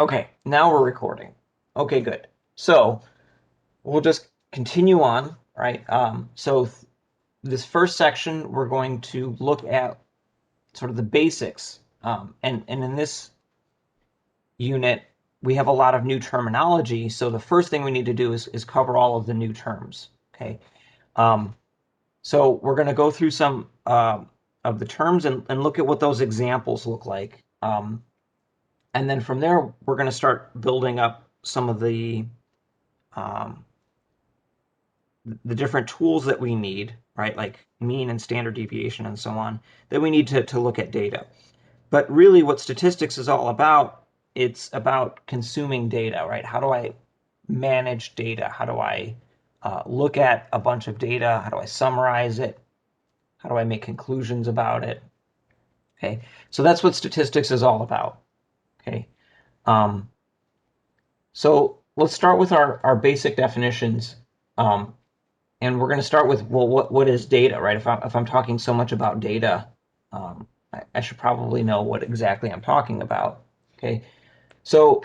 Okay, now we're recording. Okay, good. So we'll just continue on, right? This first section, we're going to look at sort of the basics. And in this unit, we have a lot of new terminology. So the first thing we need to do is cover all of the new terms, okay? Um, so we're going to go through some of the terms and look at what those examples look like. And then from there, we're going to start building up some of um, the different tools that we need, right? Like mean and standard deviation and so on, that we need to look at data. But really what statistics is all about, it's about consuming data, right? How do I manage data? How do I look at a bunch of data? How do I summarize it? How do I make conclusions about it? Okay, so that's what statistics is all about. Okay, um, so let's start with our basic definitions. And we're going to start with, well, what is data, right? If I'm talking so much about data, I should probably know what exactly I'm talking about. Okay, so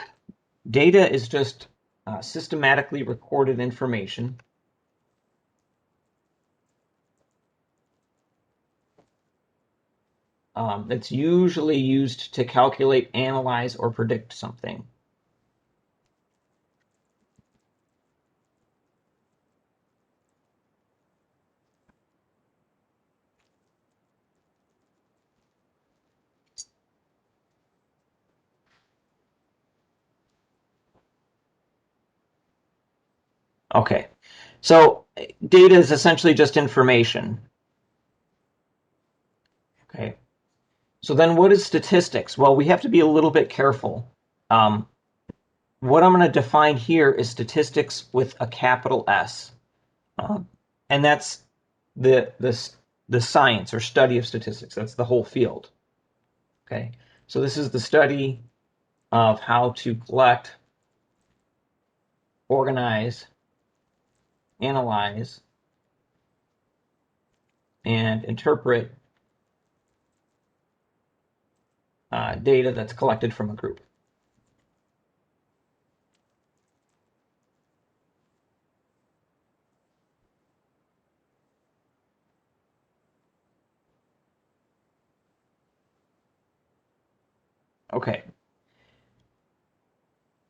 data is just systematically recorded information that's usually used to calculate, analyze, or predict something. Okay, so data is essentially just information. Okay, so then what is statistics? Well, we have to be a little bit careful. Um, what I'm going to define here is statistics with a capital S. Um, and that's the science or study of statistics. That's the whole field. Okay, so this is the study of how to collect, organize, analyze, and interpret data that's collected from a group. Okay,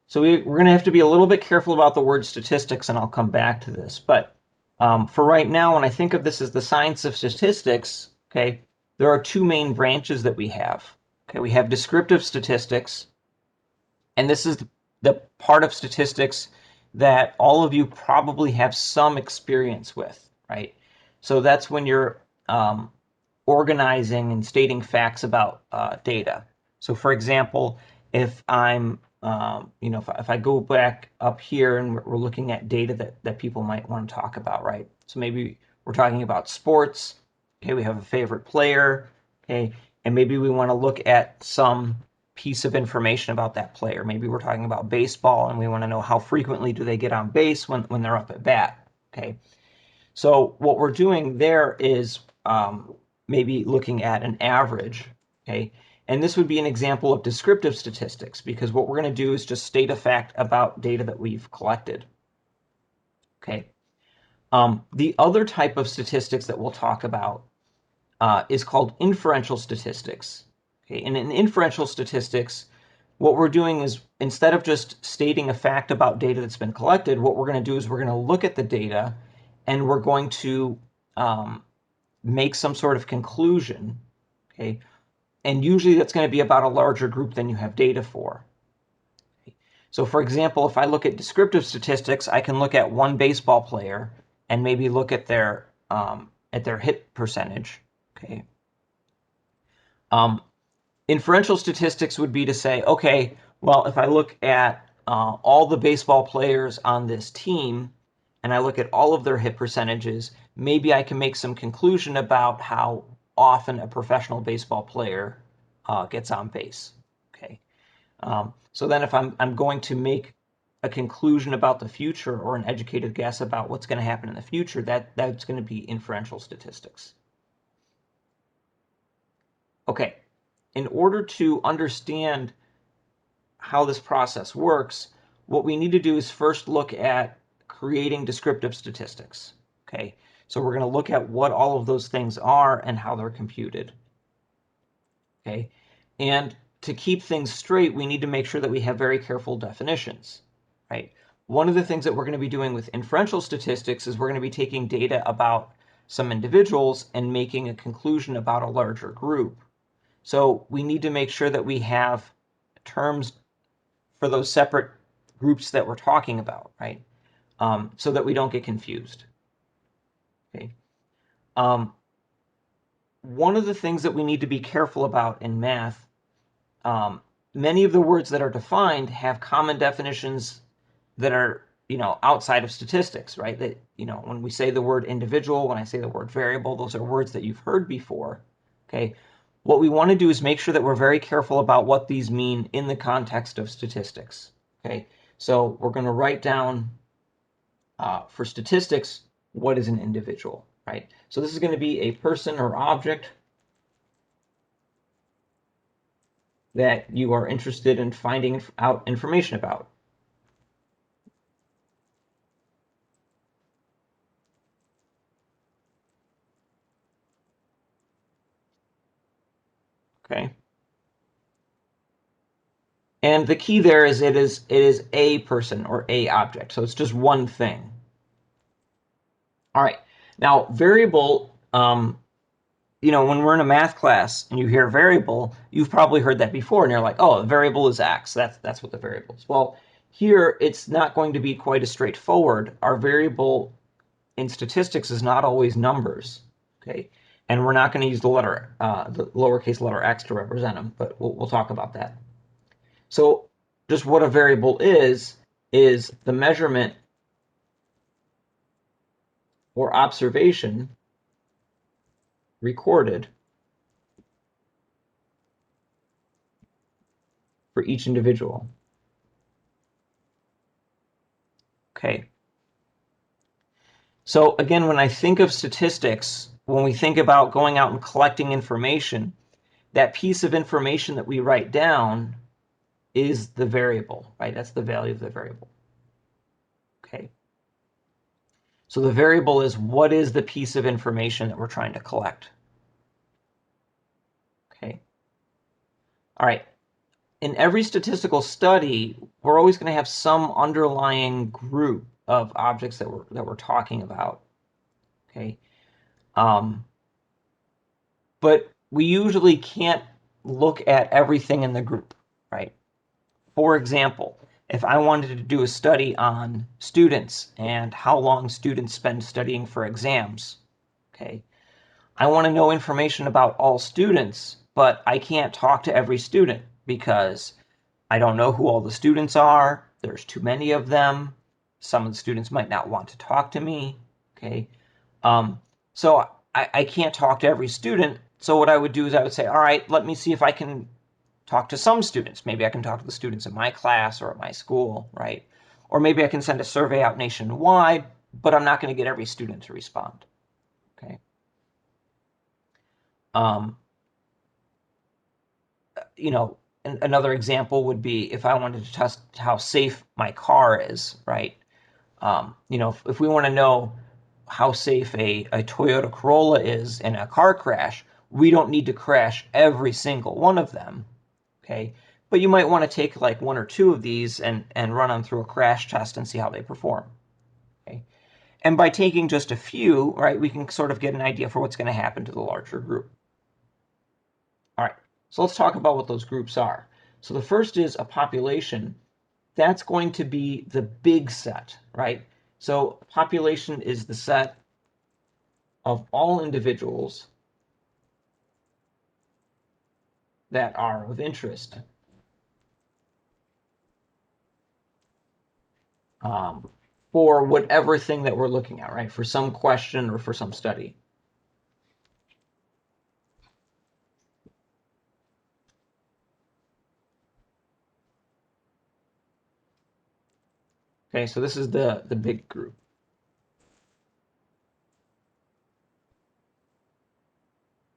so we're going to have to be a little bit careful about the word statistics, and I'll come back to this. But for right now, when I think of this as the science of statistics, okay, there are two main branches that we have. Okay, we have descriptive statistics, and this is the part of statistics that all of you probably have some experience with, right? So that's when you're organizing and stating facts about data. So for example, if I'm, if I go back up here and we're looking at data that people might want to talk about, right? So maybe we're talking about sports. Okay, we have a favorite player. Okay, and maybe we want to look at some piece of information about that player. Maybe we're talking about baseball and we want to know how frequently do they get on base when they're up at bat. Okay, so what we're doing there is maybe looking at an average, okay? And this would be an example of descriptive statistics because what we're going to do is just state a fact about data that we've collected, okay? The other type of statistics that we'll talk about is called inferential statistics. Okay? And in inferential statistics, what we're doing is instead of just stating a fact about data that's been collected, what we're going to do is we're going to look at the data and we're going to make some sort of conclusion, okay? And usually that's going to be about a larger group than you have data for. Okay? So for example, if I look at descriptive statistics, I can look at one baseball player and maybe look at their hit percentage, okay? Inferential statistics would be to say, okay, well, if I look at all the baseball players on this team and I look at all of their hit percentages, maybe I can make some conclusion about how often a professional baseball player gets on base. Okay, so then if I'm going to make a conclusion about the future or an educated guess about what's going to happen in the future, that's going to be inferential statistics. Okay, in order to understand how this process works, what we need to do is first look at creating descriptive statistics. Okay, so we're going to look at what all of those things are and how they're computed. Okay, and to keep things straight, we need to make sure that we have very careful definitions, right? One of the things that we're going to be doing with inferential statistics is we're going to be taking data about some individuals and making a conclusion about a larger group. So we need to make sure that we have terms for those separate groups that we're talking about, right? So that we don't get confused. Okay. One of the things that we need to be careful about in math, many of the words that are defined have common definitions that are, outside of statistics, right? That, when we say the word individual, when I say the word variable, those are words that you've heard before. Okay. What we want to do is make sure that we're very careful about what these mean in the context of statistics. Okay. So we're going to write down for statistics, what is an individual, right? So this is going to be a person or object that you are interested in finding out information about. Okay. And the key there is it is a person or a object. So it's just one thing. All right. Now, variable, when we're in a math class and you hear variable, you've probably heard that before, and you're like, oh, a variable is X. That's what the variable is. Well, here it's not going to be quite as straightforward. Our variable in statistics is not always numbers, okay? And we're not going to use the lowercase letter x to represent them, but we'll talk about that. So just what a variable is the measurement or observation recorded for each individual. Okay. So again, when I think of statistics, when we think about going out and collecting information, that piece of information that we write down is the variable, right? That's the value of the variable. Okay. So the variable is what is the piece of information that we're trying to collect. Okay. All right. In every statistical study, we're always going to have some underlying group of objects that we're talking about. Okay. But we usually can't look at everything in the group, right? For example, if I wanted to do a study on students and how long students spend studying for exams, okay, I want to know information about all students, but I can't talk to every student because I don't know who all the students are. There's too many of them. Some of the students might not want to talk to me, okay? So I can't talk to every student. So what I would do is I would say, all right, let me see if I can talk to some students. Maybe I can talk to the students in my class or at my school, right? Or maybe I can send a survey out nationwide, but I'm not going to get every student to respond, okay? Another example would be if I wanted to test how safe my car is, right? If we want to know how safe a Toyota Corolla is in a car crash, we don't need to crash every single one of them, okay? But you might want to take like one or two of these and run them through a crash test and see how they perform, okay? And by taking just a few, right, we can sort of get an idea for what's going to happen to the larger group. All right, so let's talk about what those groups are. So the first is a population. That's going to be the big set, right? So population is the set of all individuals that are of interest for whatever thing that we're looking at, right? For some question or for some study. Okay, so this is the big group.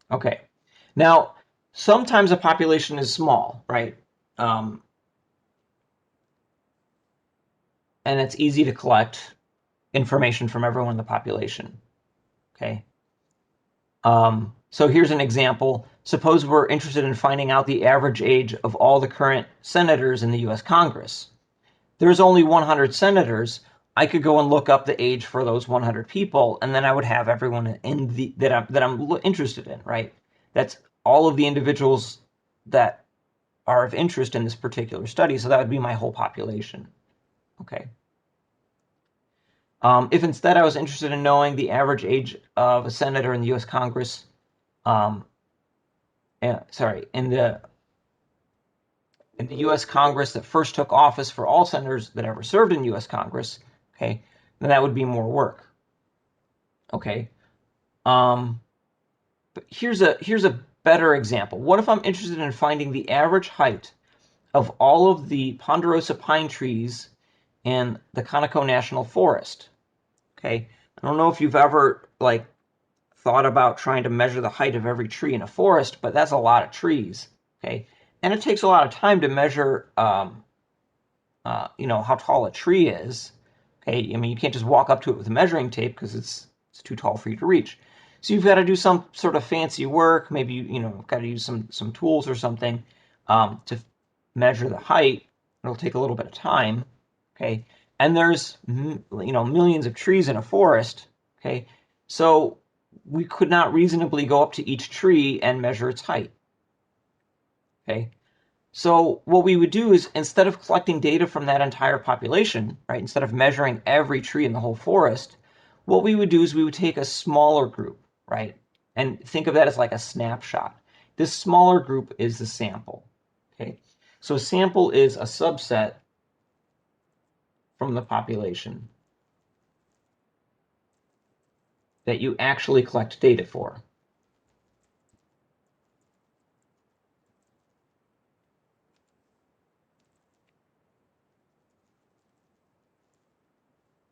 Okay, now sometimes a population is small, right? and it's easy to collect information from everyone in the population. Okay. So here's an example. Suppose we're interested in finding out the average age of all the current senators in the US Congress. There's only 100 senators. I could go and look up the age for those 100 people, and then I would have everyone in that I'm interested in, right? That's all of the individuals that are of interest in this particular study, so that would be my whole population. Okay. If instead I was interested in knowing the average age of a senator in the U.S. Congress, in the U.S. Congress that first took office for all senators that ever served in U.S. Congress, okay, then that would be more work. Okay. But here's a better example. What if I'm interested in finding the average height of all of the ponderosa pine trees in the Conoco National Forest? Okay. I don't know if you've ever thought about trying to measure the height of every tree in a forest, but that's a lot of trees. Okay. And it takes a lot of time to measure how tall a tree is. Okay, I mean, you can't just walk up to it with a measuring tape because it's too tall for you to reach. So you've got to do some sort of fancy work. Maybe you've got to use some tools or something to measure the height. It'll take a little bit of time. Okay, and there's millions of trees in a forest. Okay, so we could not reasonably go up to each tree and measure its height. Okay. So what we would do is, instead of collecting data from that entire population, right, instead of measuring every tree in the whole forest, what we would do is we would take a smaller group, right, and think of that as like a snapshot. This smaller group is the sample. Okay, so a sample is a subset from the population that you actually collect data for.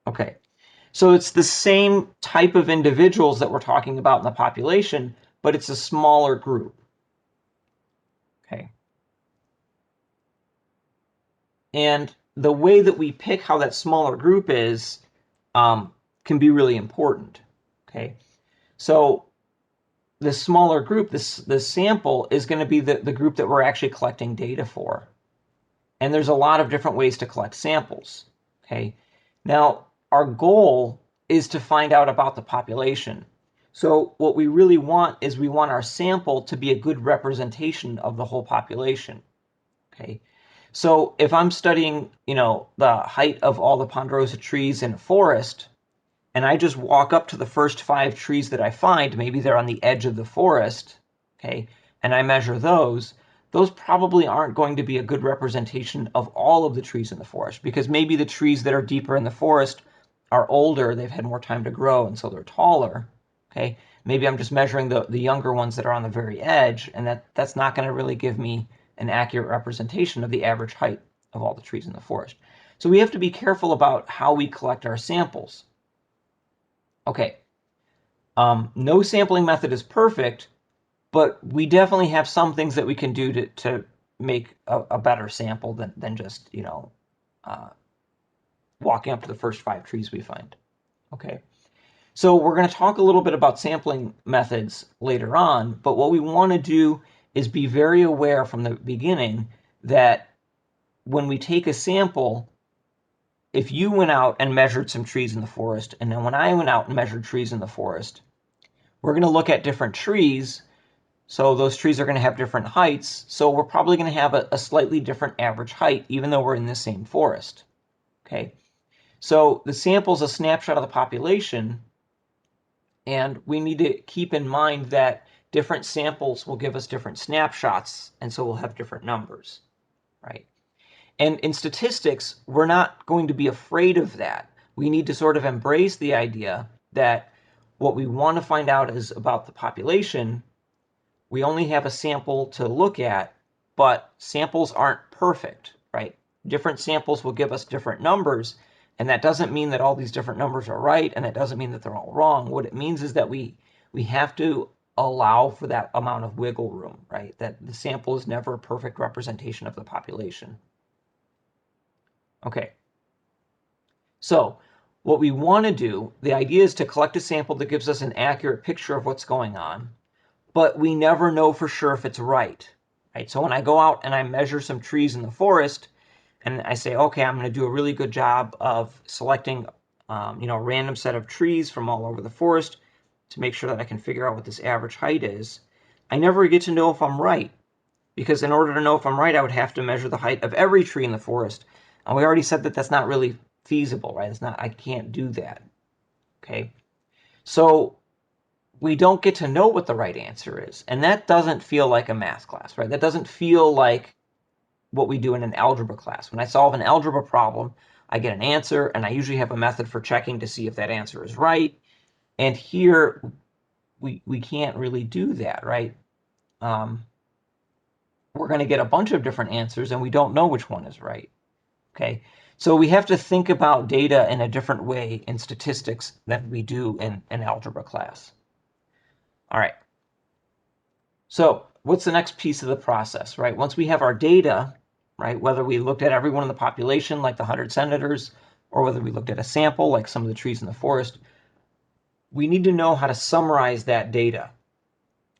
Okay, so it's the same type of individuals that we're talking about in the population, but it's a smaller group. Okay. And the way that we pick how that smaller group is can be really important. Okay. So the smaller group, this sample, is going to be the group that we're actually collecting data for. And there's a lot of different ways to collect samples. Okay. Now, our goal is to find out about the population. So what we really want is we want our sample to be a good representation of the whole population. Okay. So if I'm studying, the height of all the ponderosa trees in a forest, and I just walk up to the first 5 trees that I find, maybe they're on the edge of the forest, okay, and I measure those probably aren't going to be a good representation of all of the trees in the forest, because maybe the trees that are deeper in the forest are older, they've had more time to grow, and so they're taller, okay? Maybe I'm just measuring the younger ones that are on the very edge, and that's not going to really give me an accurate representation of the average height of all the trees in the forest. So we have to be careful about how we collect our samples. Okay, no sampling method is perfect, but we definitely have some things that we can do to make a better sample than just, walking up to the first 5 trees we find. Okay, so we're going to talk a little bit about sampling methods later on, but what we want to do is be very aware from the beginning that when we take a sample, if you went out and measured some trees in the forest, and then when I went out and measured trees in the forest, we're going to look at different trees. So those trees are going to have different heights. So we're probably going to have a slightly different average height, even though we're in the same forest. Okay. So the sample is a snapshot of the population. And we need to keep in mind that different samples will give us different snapshots. And so we'll have different numbers, right? And in statistics, we're not going to be afraid of that. We need to sort of embrace the idea that what we want to find out is about the population. We only have a sample to look at, but samples aren't perfect, right? Different samples will give us different numbers, and that doesn't mean that all these different numbers are right, and that doesn't mean that they're all wrong. What it means is that we have to allow for that amount of wiggle room, right? That the sample is never a perfect representation of the population. Okay. So what we want to do, the idea is to collect a sample that gives us an accurate picture of what's going on, but we never know for sure if it's right. So when I go out and I measure some trees in the forest, and I say, okay, I'm going to do a really good job of selecting a random set of trees from all over the forest to make sure that I can figure out what this average height is, I never get to know if I'm right, because in order to know if I'm right, I would have to measure the height of every tree in the forest. And we already said that that's not really feasible, right? It's not, I can't do that. Okay. So we don't get to know what the right answer is. And that doesn't feel like a math class, right? That doesn't feel like what we do in an algebra class. When I solve an algebra problem, I get an answer, and I usually have a method for checking to see if that answer is right. And here, we can't really do that, right? We're going to get a bunch of different answers, and we don't know which one is right. Okay, so we have to think about data in a different way in statistics than we do in an algebra class. All right. So what's the next piece of the process, right? Once we have our data, right, whether we looked at everyone in the population, like the 100 senators, or whether we looked at a sample, like some of the trees in the forest, we need to know how to summarize that data,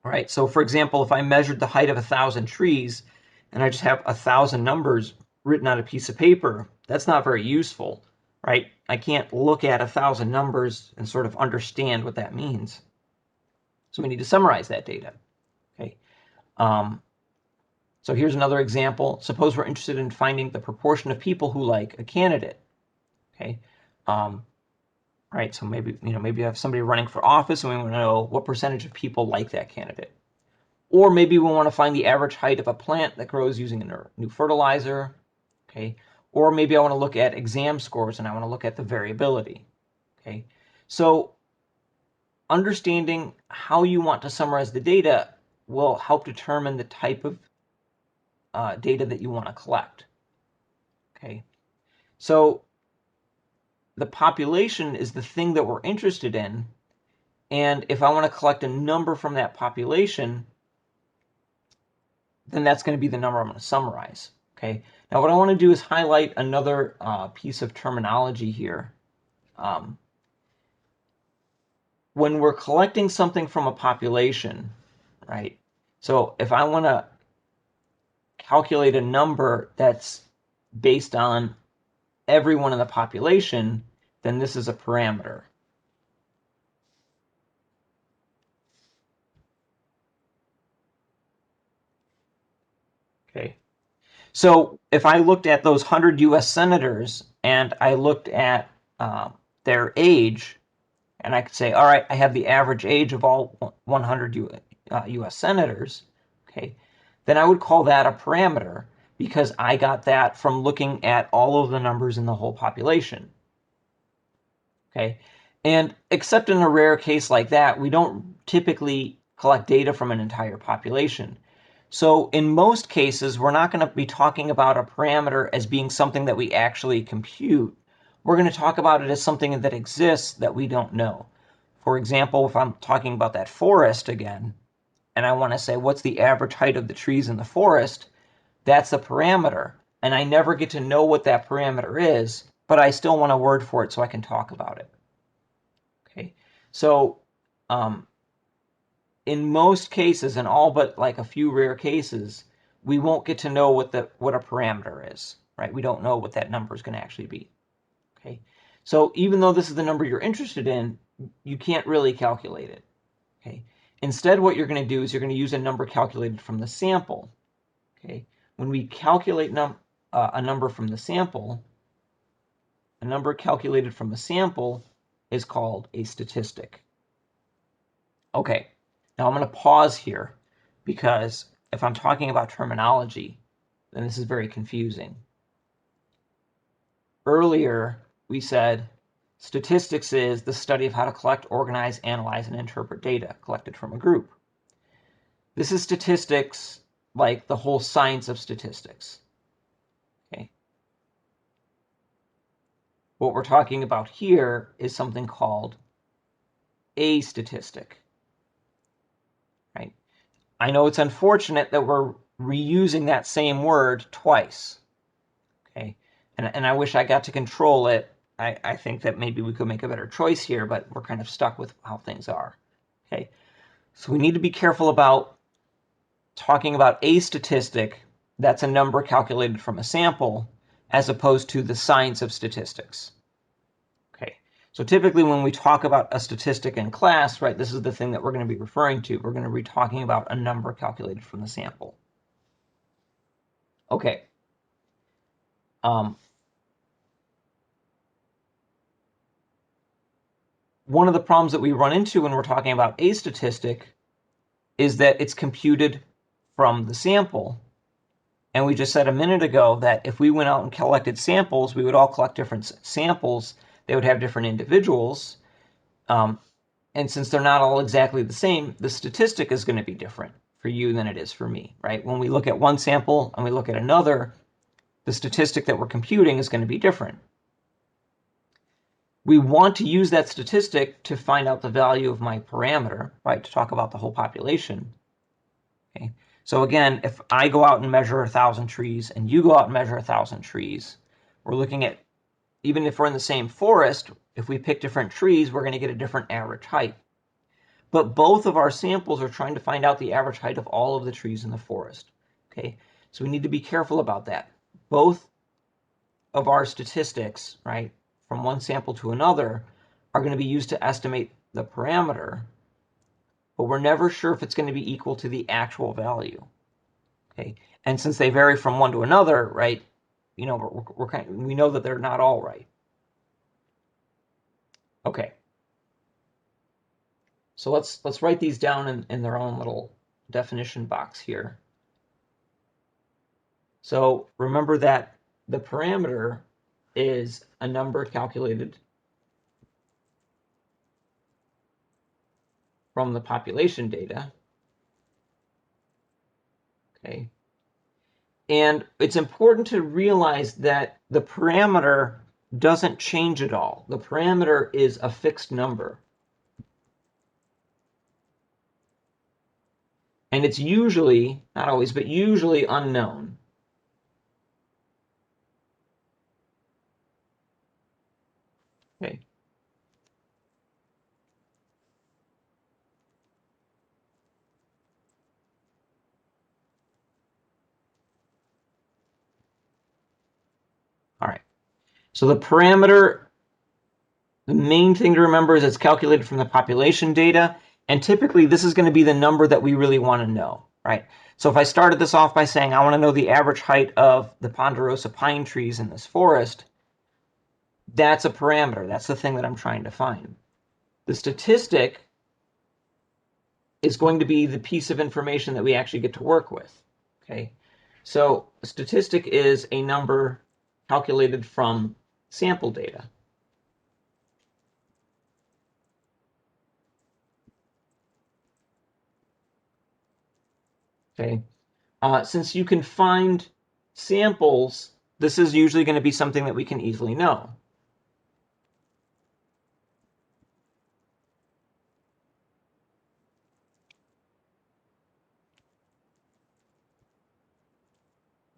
right? So for example, if I measured the height of 1,000 trees, and I just have 1,000 numbers written on a piece of paper, that's not very useful, right? I can't look at 1,000 numbers and sort of understand what that means. So we need to summarize that data, okay? So here's another example. Suppose we're interested in finding the proportion of people who like a candidate, okay? Right, so maybe you have somebody running for office, and we want to know what percentage of people like that candidate. Or maybe we want to find the average height of a plant that grows using a new fertilizer, okay? Or maybe I want to look at exam scores and I want to look at the variability, okay? So understanding how you want to summarize the data will help determine the type of data that you want to collect, okay? So the population is the thing that we're interested in, and if I want to collect a number from that population, then that's going to be the number I'm going to summarize. Okay. Now what I want to do is highlight another piece of terminology here. When we're collecting something from a population, right? So if I want to calculate a number that's based on everyone in the population, then this is a parameter. Okay. So if I looked at those 100 U.S. senators and I looked at their age, and I could say, all right, I have the average age of all 100 U.S. senators, okay, then I would call that a parameter because I got that from looking at all of the numbers in the whole population. Okay, and except in a rare case like that, we don't typically collect data from an entire population. So in most cases, we're not going to be talking about a parameter as being something that we actually compute. We're going to talk about it as something that exists that we don't know. For example, if I'm talking about that forest again, and I want to say what's the average height of the trees in the forest, that's a parameter. And I never get to know what that parameter is, but I still want a word for it so I can talk about it. Okay, so in most cases, in all but like a few rare cases, we won't get to know what a parameter is, right? We don't know what that number is going to actually be. Okay, so even though this is the number you're interested in, you can't really calculate it. Okay, instead, what you're going to do is you're going to use a number calculated from the sample. Okay, when we calculate a number from the sample, a number calculated from the sample is called a statistic. Okay, now I'm going to pause here because if I'm talking about terminology, then this is very confusing. Earlier, we said statistics is the study of how to collect, organize, analyze, and interpret data collected from a group. This is statistics like the whole science of statistics. Okay. What we're talking about here is something called a statistic. Right? I know it's unfortunate that we're reusing that same word twice. Okay. And I wish I got to control it I think that maybe we could make a better choice here, but we're kind of stuck with how things are. Okay, so we need to be careful about talking about a statistic that's a number calculated from a sample as opposed to the science of statistics. Okay, so typically when we talk about a statistic in class, right, this is the thing that we're going to be referring to. We're going to be talking about a number calculated from the sample. Okay. One of the problems that we run into when we're talking about a statistic is that it's computed from the sample. And we just said a minute ago that if we went out and collected samples, we would all collect different samples. They would have different individuals. And since they're not all exactly the same, the statistic is going to be different for you than it is for me, right? When we look at one sample and we look at another, the statistic that we're computing is going to be different. We want to use that statistic to find out the value of my parameter, right? To talk about the whole population. Okay. So again, if I go out and measure 1,000 trees and you go out and measure 1,000 trees, we're looking at, even if we're in the same forest, if we pick different trees, we're going to get a different average height. But both of our samples are trying to find out the average height of all of the trees in the forest. Okay, so we need to be careful about that. Both of our statistics, right, from one sample to another, are going to be used to estimate the parameter, but we're never sure if it's going to be equal to the actual value. Okay, and since they vary from one to another, right, you know, we know that they're not all right. Okay, so let's write these down in their own little definition box here. So remember that the parameter is a number calculated from the population data. Okay. And it's important to realize that the parameter doesn't change at all. The parameter is a fixed number. And it's usually, not always, but usually unknown. Okay. All right. So the parameter, the main thing to remember is it's calculated from the population data. And typically this is going to be the number that we really want to know, right? So if I started this off by saying I want to know the average height of the ponderosa pine trees in this forest, that's a parameter. That's the thing that I'm trying to find. The statistic is going to be the piece of information that we actually get to work with, okay? So a statistic is a number calculated from sample data. Okay. Since you can find samples, this is usually going to be something that we can easily know.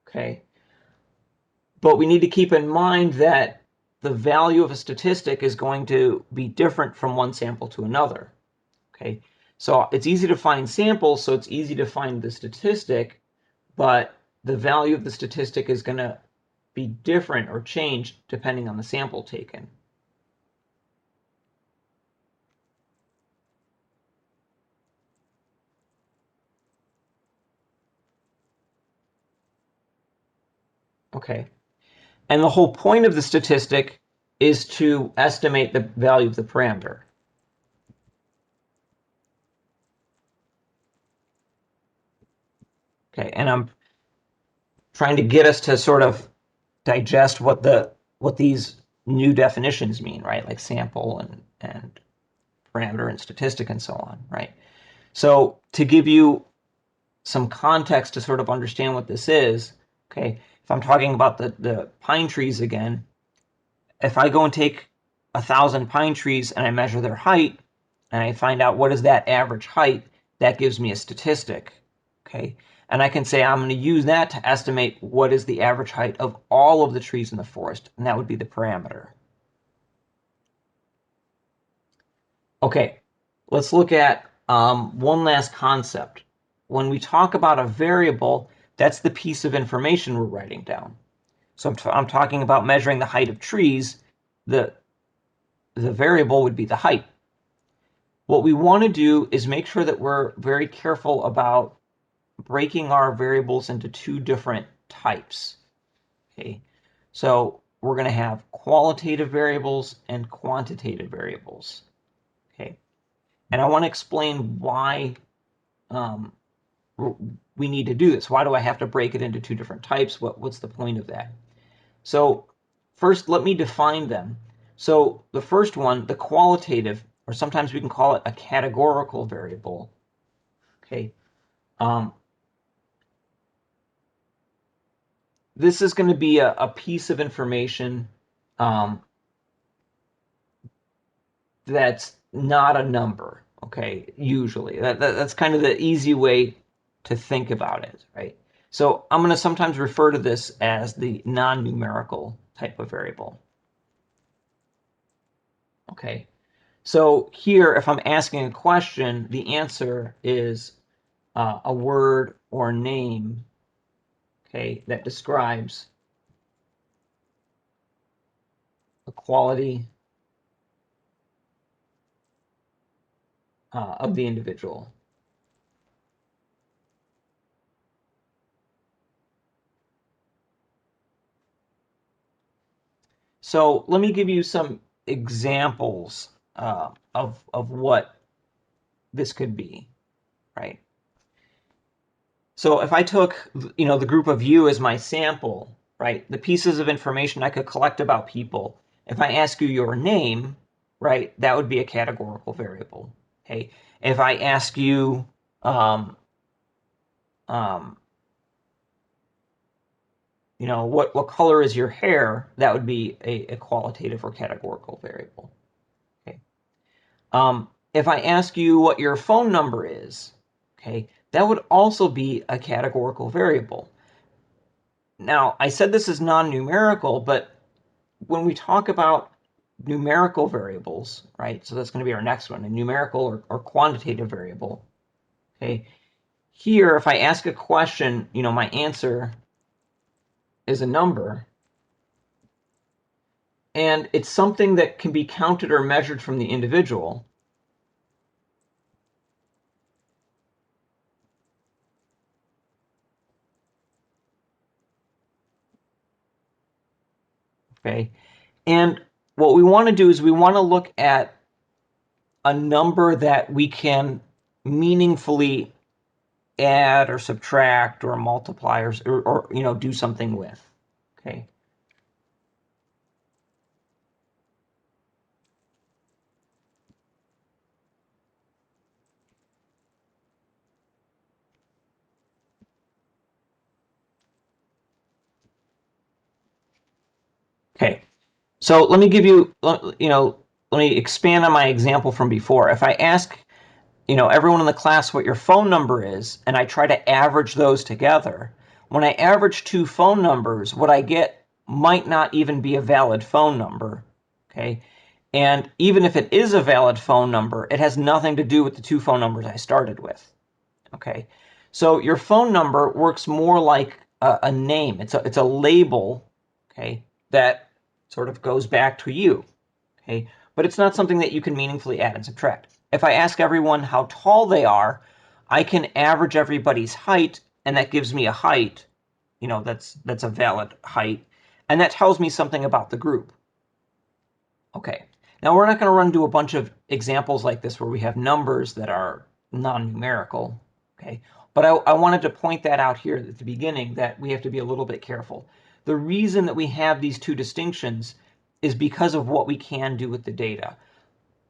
Okay. But we need to keep in mind that the value of a statistic is going to be different from one sample to another. Okay. So it's easy to find samples, so it's easy to find the statistic, but the value of the statistic is going to be different or change depending on the sample taken. Okay. And the whole point of the statistic is to estimate the value of the parameter. Okay, and I'm trying to get us to sort of digest what these new definitions mean, right? Like sample and parameter and statistic and so on, right? So to give you some context to sort of understand what this is, okay, if I'm talking about the pine trees again, if I go and take 1,000 pine trees and I measure their height and I find out what is that average height, that gives me a statistic, okay? And I can say I'm going to use that to estimate what is the average height of all of the trees in the forest, and that would be the parameter. Okay, let's look at one last concept. When we talk about a variable, that's the piece of information we're writing down. So I'm talking about measuring the height of trees. The variable would be the height. What we want to do is make sure that we're very careful about breaking our variables into two different types. Okay, so we're going to have qualitative variables and quantitative variables. Okay, and I want to explain why we need to do this. Why do I have to break it into two different types? What's the point of that? So first, let me define them. So the first one, the qualitative, or sometimes we can call it a categorical variable. Okay. This is going to be a piece of information that's not a number. Okay, usually that's kind of the easy way to think about it, right? So I'm going to sometimes refer to this as the non-numerical type of variable. Okay, so here, if I'm asking a question, the answer is a word or name, okay, that describes the quality of the individual. So let me give you some examples of what this could be, right? So if I took, the group of you as my sample, right, the pieces of information I could collect about people, if I ask you your name, right, that would be a categorical variable. Okay, if I ask you, um, um, what color is your hair, that would be a qualitative or categorical variable. Okay. If I ask you what your phone number is, okay, that would also be a categorical variable. Now, I said this is non-numerical, but when we talk about numerical variables, right, so that's going to be our next one, a numerical or quantitative variable, okay, here, if I ask a question, my answer is a number, and it's something that can be counted or measured from the individual. Okay, and what we want to do is we want to look at a number that we can meaningfully add or subtract or multiply or do something with. Okay. Okay. So let me give you, let me expand on my example from before. If I ask, everyone in the class what your phone number is, and I try to average those together, when I average two phone numbers, what I get might not even be a valid phone number. Okay. And even if it is a valid phone number, it has nothing to do with the two phone numbers I started with. Okay. So your phone number works more like a name. It's a label, okay, that sort of goes back to you. Okay. But it's not something that you can meaningfully add and subtract. If I ask everyone how tall they are, I can average everybody's height, and that gives me a height, that's a valid height, and that tells me something about the group. Okay, now we're not going to run into a bunch of examples like this where we have numbers that are non-numerical, okay? But I wanted to point that out here at the beginning, that we have to be a little bit careful. The reason that we have these two distinctions is because of what we can do with the data.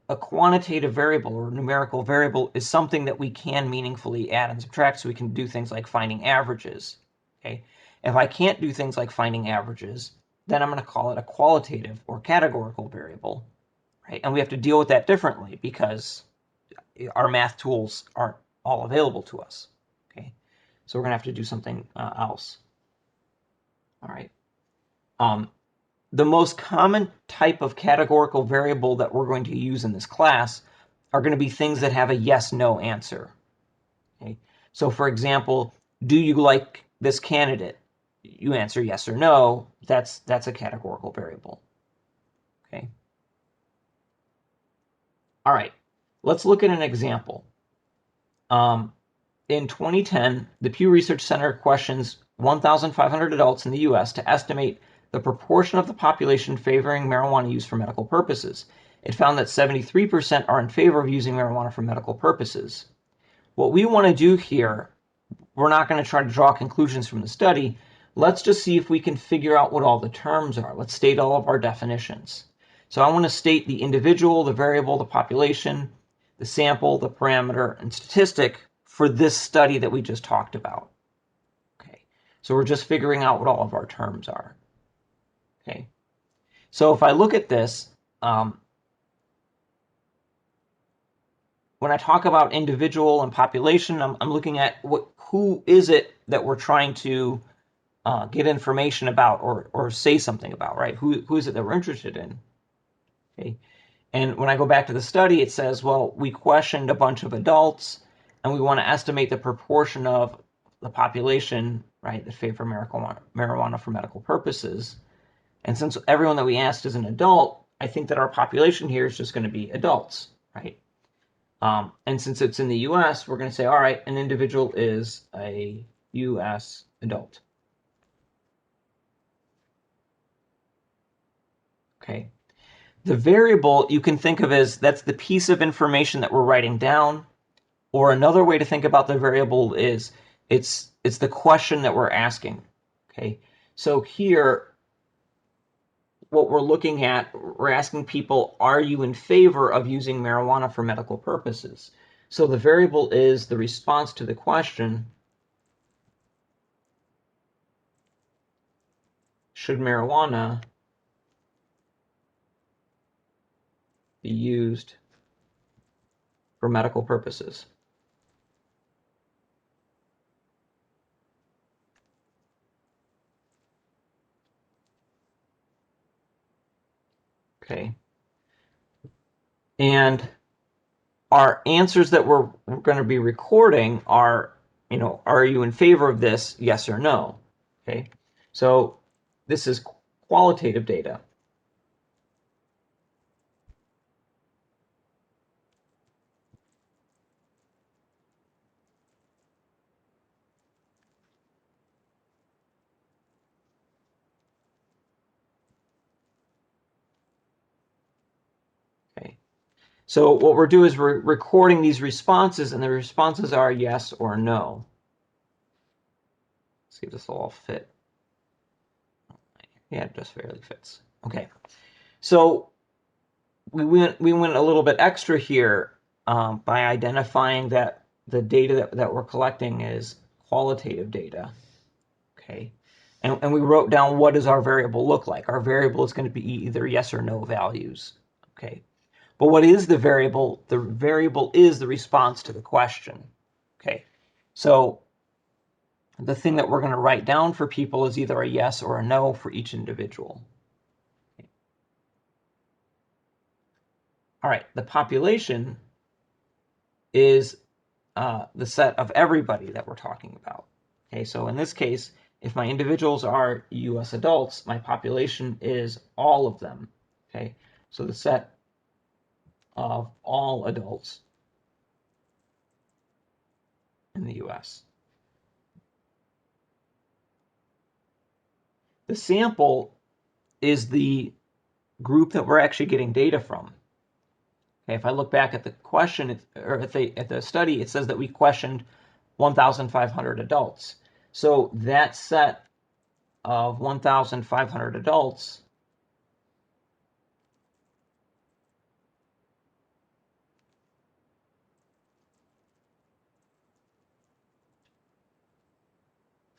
A quantitative variable or numerical variable is something that we can meaningfully add and subtract, so we can do things like finding averages, okay? If I can't do things like finding averages, then I'm going to call it a qualitative or categorical variable, right? And we have to deal with that differently because our math tools aren't all available to us, okay? So we're going to have to do something else. All right. The most common type of categorical variable that we're going to use in this class are going to be things that have a yes/no answer. Okay? So for example, do you like this candidate? You answer yes or no. That's a categorical variable. Okay. All right. Let's look at an example. In 2010, the Pew Research Center questions 1,500 adults in the U.S. to estimate the proportion of the population favoring marijuana use for medical purposes. It found that 73% are in favor of using marijuana for medical purposes. What we want to do here, we're not going to try to draw conclusions from the study. Let's just see if we can figure out what all the terms are. Let's state all of our definitions. So I want to state the individual, the variable, the population, the sample, the parameter, and statistic for this study that we just talked about. Okay, so we're just figuring out what all of our terms are. Okay, so if I look at this, when I talk about individual and population, I'm looking at who is it that we're trying to get information about or say something about, right? Who is it that we're interested in? Okay. And when I go back to the study, it says, well, we questioned a bunch of adults and we want to estimate the proportion of the population, right, that favor marijuana for medical purposes. And since everyone that we asked is an adult, I think that our population here is just going to be adults, right? And since it's in the US, we're going to say, all right, an individual is a US adult. Okay. The variable you can think of as that's the piece of information that we're writing down, or another way to think about the variable is it's the question that we're asking. Okay. So here, what we're looking at, we're asking people, are you in favor of using marijuana for medical purposes? So the variable is the response to the question, should marijuana be used for medical purposes? Okay. And our answers that we're going to be recording are, are you in favor of this, yes or no? Okay. So this is qualitative data. Okay. So what we're doing is we're recording these responses, and the responses are yes or no. Let's see if this will all fit. Yeah, it just barely fits. Okay. So we went a little bit extra here by identifying that the data that we're collecting is qualitative data. Okay. And we wrote down what does our variable look like. Our variable is going to be either yes or no values. Okay. But what is the variable? The variable is the response to the question. Okay. So the thing that we're going to write down for people is either a yes or a no for each individual. Okay. All right. The population is the set of everybody that we're talking about. Okay. So in this case, if my individuals are US adults, my population is all of them. Okay, so the set of all adults in the US. The sample is the group that we're actually getting data from. Okay, if I look back at the question, or at the study, it says that we questioned 1,500 adults. So that set of 1,500 adults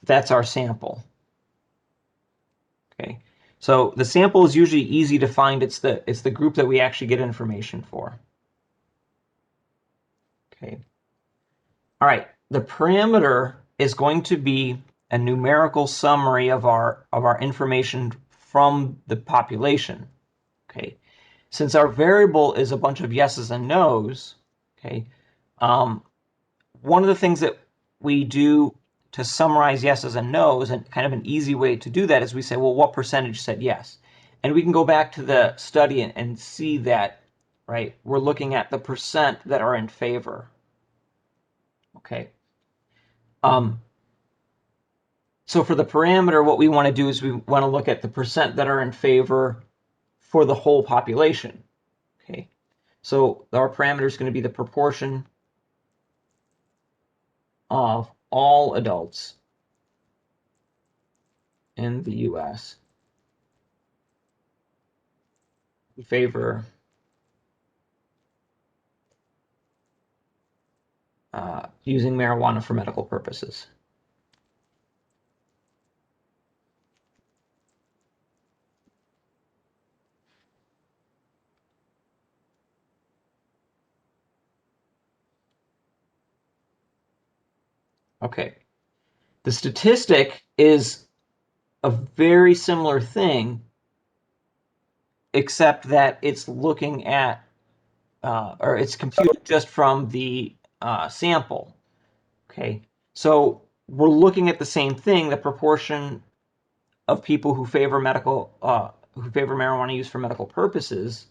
that's our sample. Okay, so the sample is usually easy to find. It's the group that we actually get information for. Okay. All right. The parameter is going to be a numerical summary of our information from the population. Okay. Since our variable is a bunch of yeses and nos, Okay. One of the things that we do to summarize yeses and nos, and kind of an easy way to do that is we say, well, what percentage said yes? And we can go back to the study and see that, right? We're looking at the percent that are in favor. Okay. So for the parameter, what we want to do is we want to look at the percent that are in favor for the whole population. Okay. So our parameter is going to be the proportion of all adults in the U.S. who favor using marijuana for medical purposes. Okay. The statistic is a very similar thing, except that it's looking at, or it's computed just from the sample. Okay. So we're looking at the same thing, the proportion of people who favor marijuana use for medical purposes.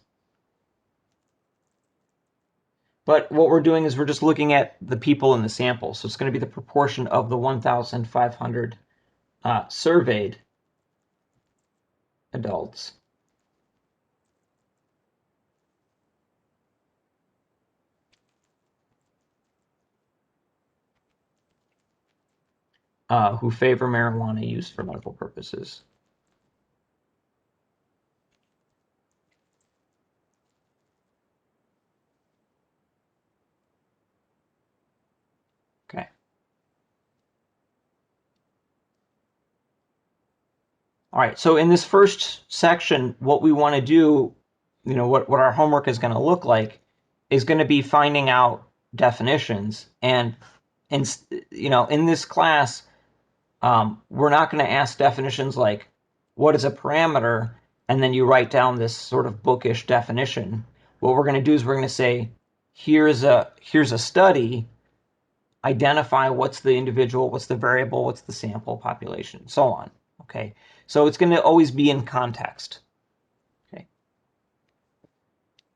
But what we're doing is we're just looking at the people in the sample. So it's going to be the proportion of the 1,500 surveyed adults who favor marijuana use for medical purposes. Okay. All right, so in this first section, what we want to do, what our homework is going to look like is going to be finding out definitions. And in this class, we're not going to ask definitions like, what is a parameter? And then you write down this sort of bookish definition. What we're going to do is we're going to say, here's a study, identify what's the individual, what's the variable, what's the sample population, so on. Okay, so it's going to always be in context. Okay.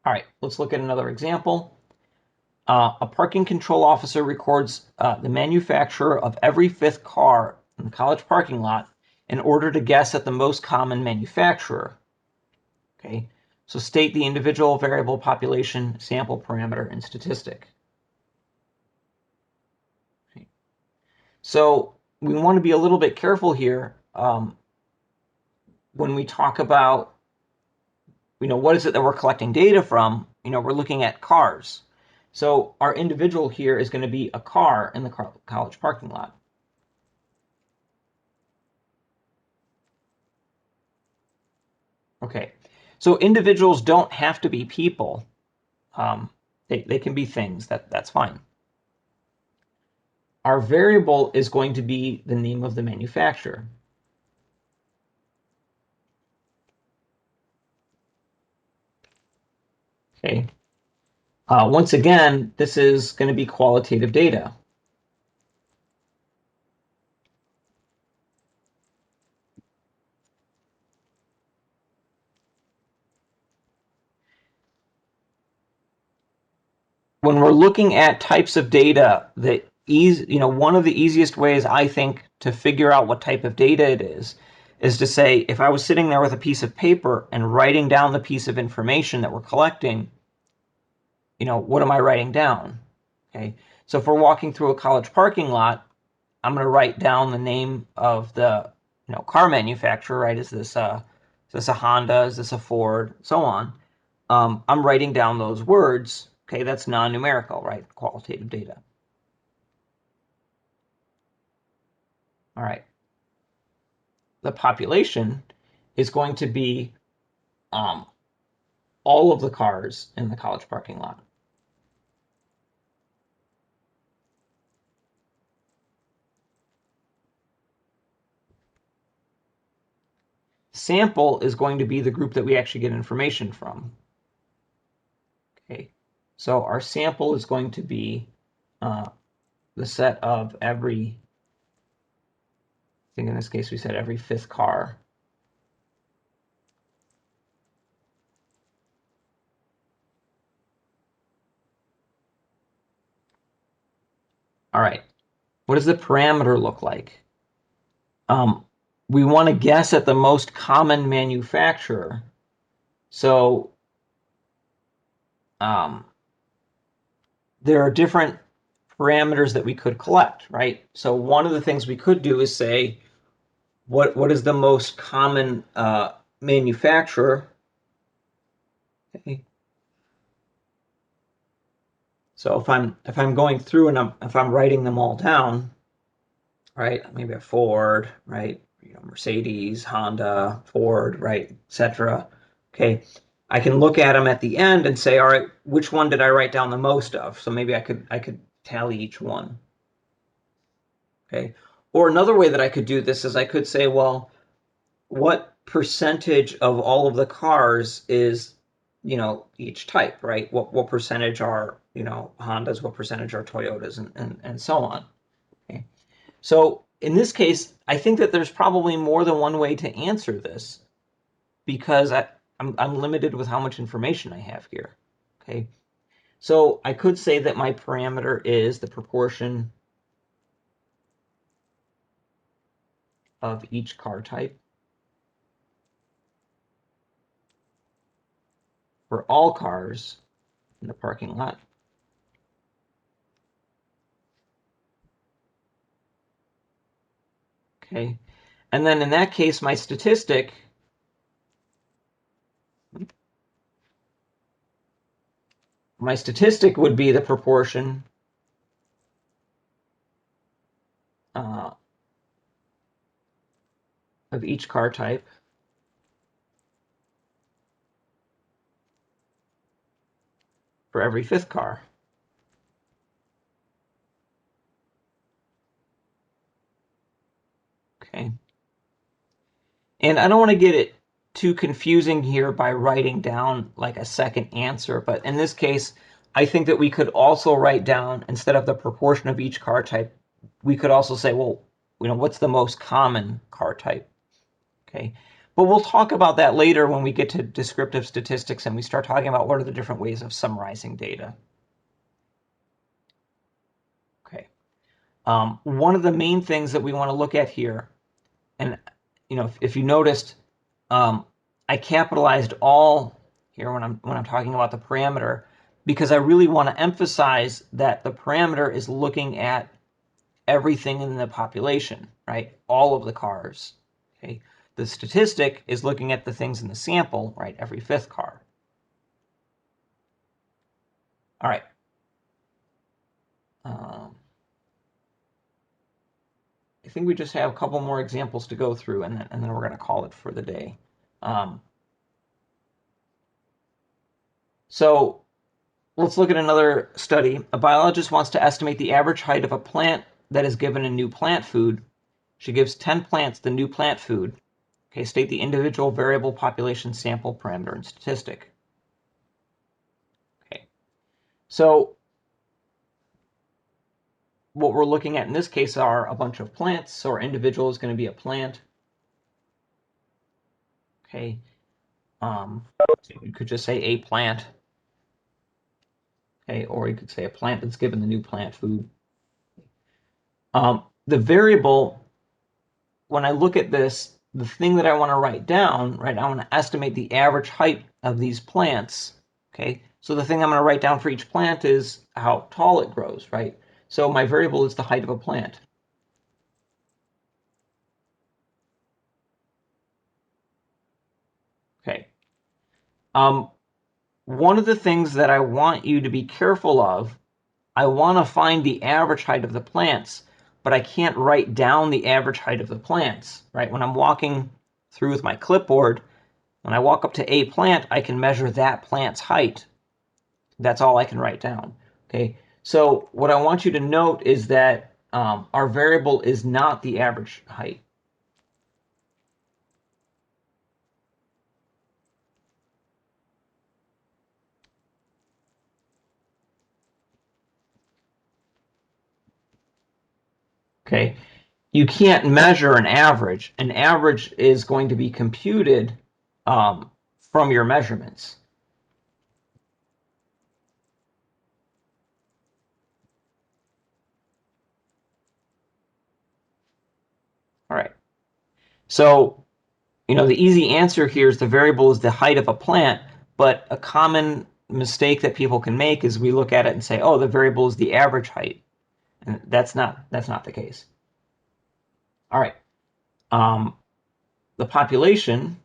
All right, let's look at another example. A parking control officer records the manufacturer of every fifth car in the college parking lot in order to guess at the most common manufacturer. Okay, so state the individual, variable, population, sample, parameter, and statistic. Okay. So we want to be a little bit careful here when we talk about, what is it that we're collecting data from? We're looking at cars. So our individual here is going to be a car in the college parking lot. Okay, so individuals don't have to be people. They can be things. That's fine. Our variable is going to be the name of the manufacturer. Okay. Once again, this is going to be qualitative data. When we're looking at types of data, one of the easiest ways I think to figure out what type of data it is to say, if I was sitting there with a piece of paper and writing down the piece of information that we're collecting, what am I writing down? Okay, so if we're walking through a college parking lot, I'm going to write down the name of the car manufacturer, right? Is this a Honda? Is this a Ford? So on. I'm writing down those words. Okay, that's non-numerical, right? Qualitative data. All right. The population is going to be all of the cars in the college parking lot. Sample is going to be the group that we actually get information from. Okay, So our sample is going to be the set of every, I think in this case we said every fifth car. All right, what does the parameter look like? We want to guess at the most common manufacturer. So there are different parameters that we could collect, right? So one of the things we could do is say, what is the most common manufacturer? Okay. So if I'm going through and if I'm writing them all down, right? Maybe a Ford, right? Mercedes, Honda, Ford, right, etc. Okay, I can look at them at the end and say, all right, which one did I write down the most of? So maybe I could tally each one. Okay, or another way that I could do this is I could say, well, what percentage of all of the cars is each type, right? What percentage are Hondas? What percentage are Toyotas, and so on. Okay. So in this case, I think that there's probably more than one way to answer this because I'm limited with how much information I have here. Okay, so I could say that my parameter is the proportion of each car type for all cars in the parking lot. Okay, and then in that case, my statistic would be the proportion of each car type for every fifth car. Okay. And I don't want to get it too confusing here by writing down like a second answer, but in this case, I think that we could also write down, instead of the proportion of each car type, we could also say, well, what's the most common car type? Okay. But we'll talk about that later when we get to descriptive statistics and we start talking about what are the different ways of summarizing data. Okay. One of the main things that we want to look at here, and if you noticed, I capitalized all here when I'm talking about the parameter because I really want to emphasize that the parameter is looking at everything in the population, right? All of the cars. Okay. The statistic is looking at the things in the sample, right? Every fifth car. All right. I think we just have a couple more examples to go through, and then we're going to call it for the day. So let's look at another study. A biologist wants to estimate the average height of a plant that is given a new plant food. She gives 10 plants the new plant food. Okay, state the individual variable population sample parameter and statistic. Okay, so what we're looking at in this case are a bunch of plants. So our individual is going to be a plant. Okay, so you could just say a plant. Okay, or you could say a plant that's given the new plant food. The variable, when I look at this, the thing that I want to write down, right, I want to estimate the average height of these plants. Okay, so the thing I'm going to write down for each plant is how tall it grows, right? So my variable is the height of a plant. Okay. One of the things that I want you to be careful of, I want to find the average height of the plants, but I can't write down the average height of the plants, right? When I'm walking through with my clipboard, when I walk up to a plant, I can measure that plant's height. That's all I can write down. Okay, so what I want you to note is that our variable is not the average height. Okay, you can't measure an average. An average is going to be computed from your measurements. All right. So, the easy answer here is the variable is the height of a plant, but a common mistake that people can make is we look at it and say, oh, the variable is the average height. And that's not the case. All right. The population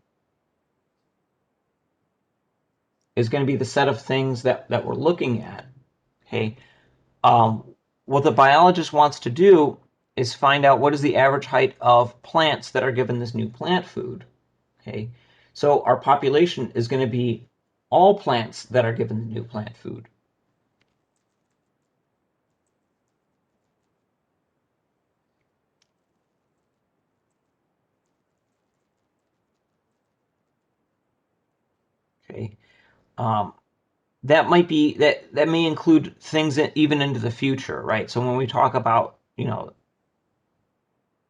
is going to be the set of things that we're looking at. Okay. What the biologist wants to do is find out what is the average height of plants that are given this new plant food. Okay. So our population is going to be all plants that are given the new plant food. Okay. Um, that may include things that even into the future, right? So when we talk about,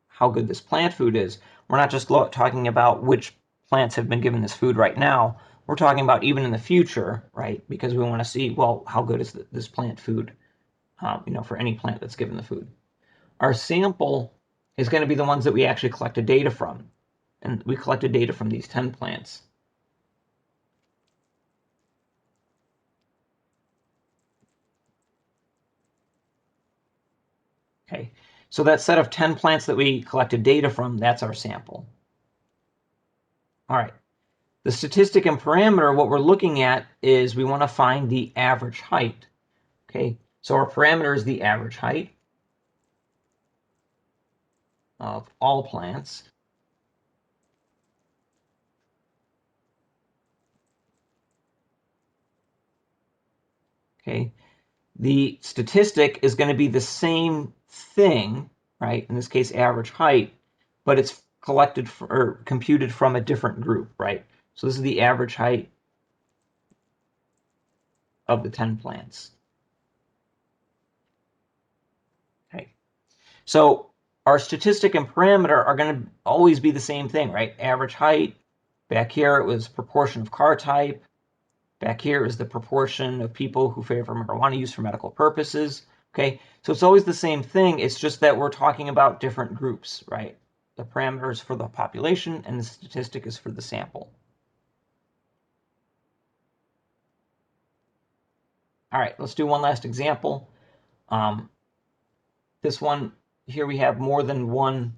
how good this plant food is, we're not just talking about which plants have been given this food right now. We're talking about even in the future, right? Because we want to see, well, how good is this plant food, for any plant that's given the food. Our sample is going to be the ones that we actually collected data from. And we collected data from these 10 plants. Okay, so that set of 10 plants that we collected data from, that's our sample. All right, the statistic and parameter, what we're looking at is we want to find the average height. Okay, so our parameter is the average height of all plants. Okay, the statistic is going to be the same thing, right? In this case, average height, but it's collected or computed from a different group, right? So this is the average height of the 10 plants. Okay, so our statistic and parameter are going to always be the same thing, right? Average height. Back here, it was proportion of car type. Back here is the proportion of people who favor marijuana use for medical purposes. Okay, so it's always the same thing. It's just that we're talking about different groups, right? The parameter is for the population and the statistic is for the sample. All right, let's do one last example. This one here, we have more than one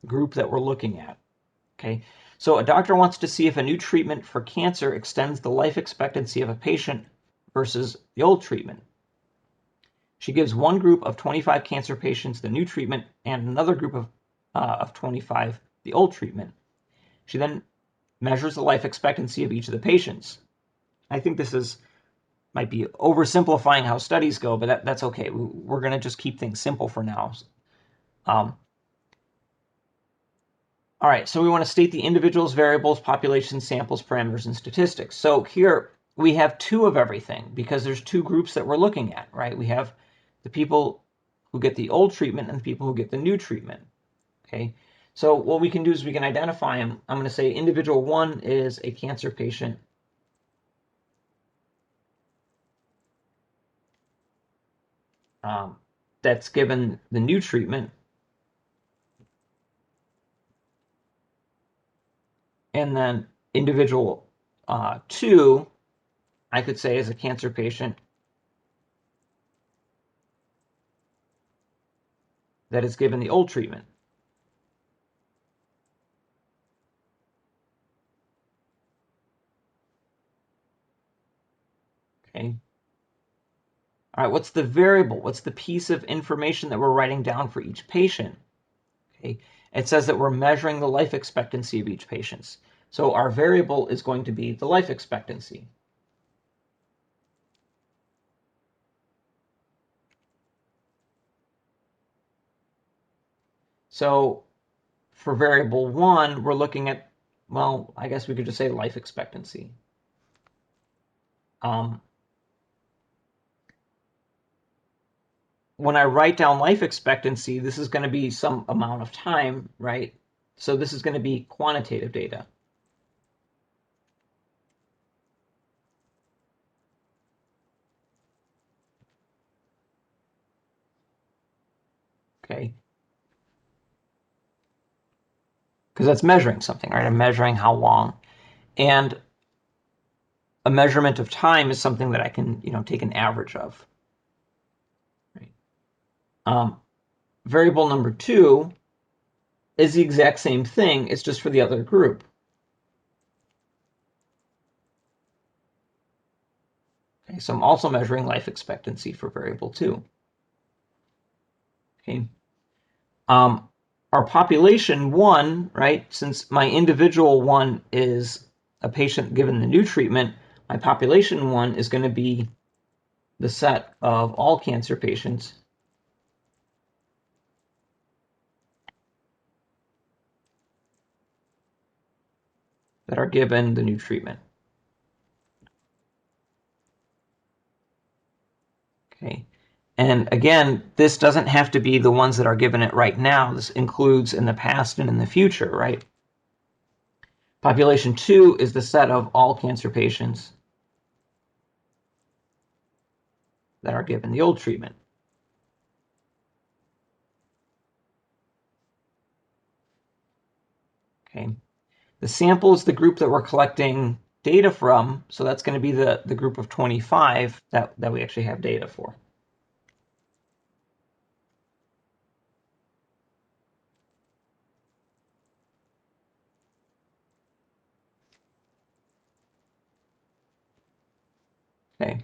group that we're looking at. Okay, so a doctor wants to see if a new treatment for cancer extends the life expectancy of a patient versus the old treatment. She gives one group of 25 cancer patients the new treatment and another group of 25 the old treatment. She then measures the life expectancy of each of the patients. I think this might be oversimplifying how studies go, but that's okay. We're going to just keep things simple for now. All right, so we want to state the individuals, variables, population, samples, parameters, and statistics. So here we have two of everything because there's two groups that we're looking at, right? We have the people who get the old treatment and the people who get the new treatment. Okay, so what we can do is we can identify them. I'm going to say individual 1 is a cancer patient. That's given the new treatment. And then individual 2, I could say is a cancer patient that is given the old treatment. Okay. All right, what's the variable? What's the piece of information that we're writing down for each patient? Okay. It says that we're measuring the life expectancy of each patient. So our variable is going to be the life expectancy. So for variable 1, we're looking at, well, I guess we could just say life expectancy. when I write down life expectancy, this is going to be some amount of time, right? So this is going to be quantitative data. Okay. Because that's measuring something, right? I'm measuring how long. And a measurement of time is something that I can, take an average of. Right? Variable number 2 is the exact same thing. It's just for the other group. Okay, so I'm also measuring life expectancy for variable 2. Okay. Our population 1, right, since my individual 1 is a patient given the new treatment, my population 1 is going to be the set of all cancer patients that are given the new treatment. Okay. And again, this doesn't have to be the ones that are given it right now. This includes in the past and in the future, right? Population 2 is the set of all cancer patients that are given the old treatment. Okay. The sample is the group that we're collecting data from, so that's going to be the group of 25 that we actually have data for. Okay.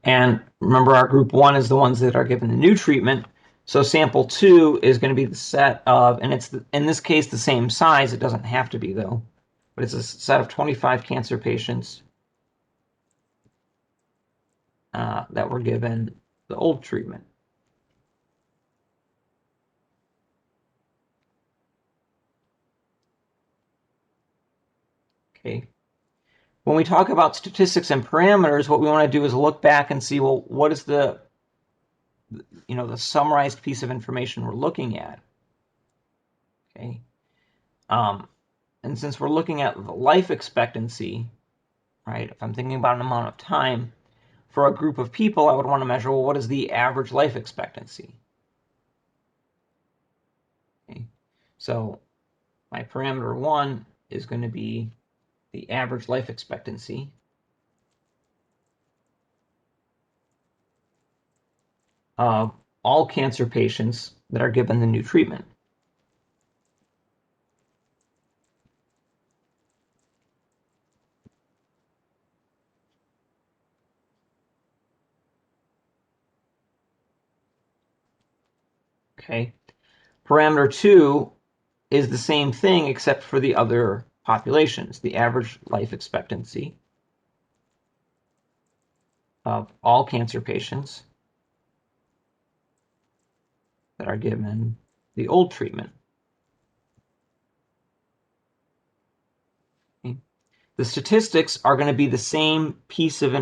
And remember, our group 1 is the ones that are given the new treatment. So sample 2 is going to be the set of, and it's in this case the same size. It doesn't have to be, though, but it's a set of 25 cancer patients that were given the old treatment. Okay. When we talk about statistics and parameters, what we want to do is look back and see, well, what is the summarized piece of information we're looking at. Okay. And since we're looking at the life expectancy, right, if I'm thinking about an amount of time, for a group of people, I would want to measure, well, what is the average life expectancy? Okay. So my parameter 1 is going to be the average life expectancy of all cancer patients that are given the new treatment. Okay. Parameter 2 is the same thing except for the other populations, the average life expectancy of all cancer patients that are given the old treatment. Okay. The statistics are going to be the same piece of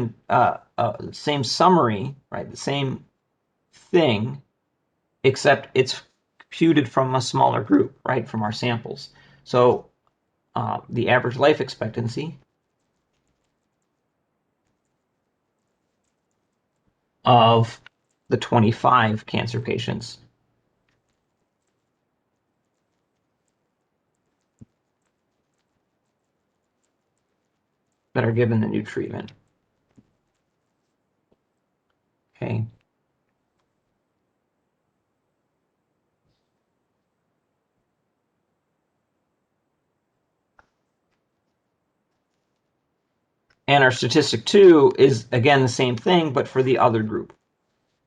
same summary, right? The same thing, except it's computed from a smaller group, right? From our samples. So the average life expectancy of the 25 cancer patients that are given the new treatment. Okay. And our statistic 2 is, again, the same thing, but for the other group,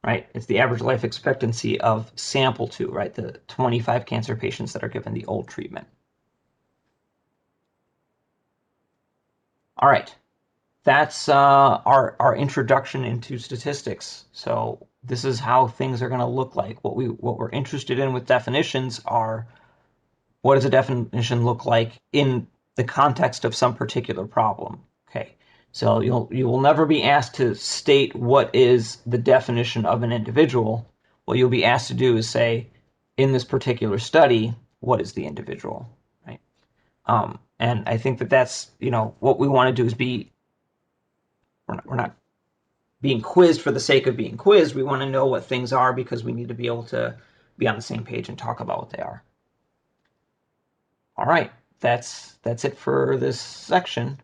right? It's the average life expectancy of sample 2, right? The 25 cancer patients that are given the old treatment. All right. That's our introduction into statistics. So this is how things are going to look like. What we're interested in with definitions are, what does a definition look like in the context of some particular problem? Okay. So you will never be asked to state what is the definition of an individual. what you'll be asked to do is say, in this particular study, what is the individual, right? And I think that that's, what we want to do is we're not being quizzed for the sake of being quizzed. We want to know what things are because we need to be able to be on the same page and talk about what they are. All right, that's it for this section.